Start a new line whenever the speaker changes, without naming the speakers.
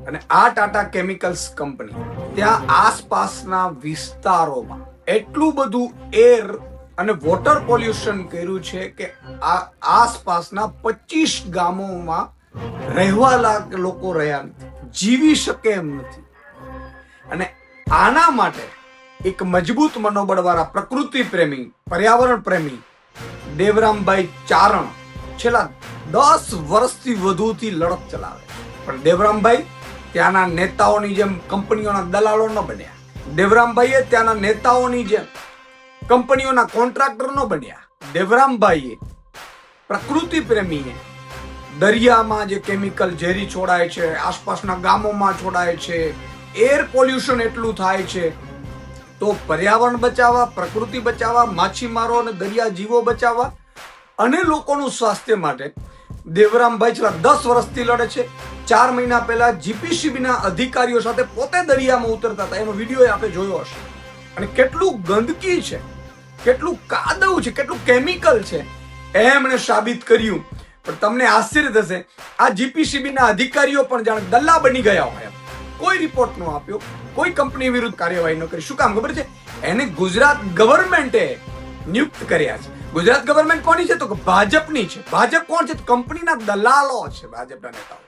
અને આ Tata chemicals company ત્યાં આસપાસના વિસ્તારોમાં એટલું બધું એર અને વોટર પોલ્યુશન કર્યું છે કે આ આસપાસના 25 ગામોમાં રહેવા લાયક લોકો રહ્યા નથી, જીવી શકે એમ નથી. અને આના માટે એક મજબૂત મનોબળવાળા પ્રકૃતિ પ્રેમી, પર્યાવરણ પ્રેમી દેવરામભાઈ ચારણ છેલ્લા 10 વર્ષથી વધુથી લડત ચલાવે. પણ દેવરામભાઈ ત્યાંના નેતાઓની જેમ કંપનીઓના દલાલો ન બન્યા. દેવરામભાઈએ ત્યાંના નેતાઓની જેમ કંપનીઓના કોન્ટ્રાક્ટર ન બન્યા. દેવરામભાઈએ પ્રકૃતિ પ્રેમીએ દરિયામાં જે કેમિકલ ઝેરી છોડાય છે, આસપાસના ગામોમાં છોડાય છે, એર પોલ્યુશન એટલું થાય છે, તો પર્યાવરણ બચાવવા, પ્રકૃતિ બચાવવા, માછીમારો અને દરિયા જીવો બચાવવા અને લોકોનું સ્વાસ્થ્ય માટે દેવરામભાઈ છેલ્લા 10 વર્ષથી લડે છે. 4 મહિના પહેલા જીપીસીબીના અધિકારીઓ સાથે પોતે દરિયામાં ઉતરતા હતા. એનો વિડીયો આપણે જોયો હશે. અને કેટલું ગંદકી છે, કેટલું કાદવ છે, કેટલું કેમિકલ છે એમણે સાબિત કર્યું. પણ તમને આશ્ચર્ય થશે, આ જીપીસીબીના અધિકારીઓ પણ જાણે દલ્લા બની ગયા હોય. કોઈ રિપોર્ટ ન આપ્યો, કોઈ કંપની વિરુદ્ધ કાર્યવાહી ન કરી. શું કામ ખબર છે? એને ગુજરાત ગવર્મેન્ટે નિયુક્ત કર્યા છે. ગુજરાત ગવર્મેન્ટ કોની છે? તો ભાજપની છે. ભાજપ કોણ છે? કંપનીના દલાલો છે, ભાજપના નેતાઓ.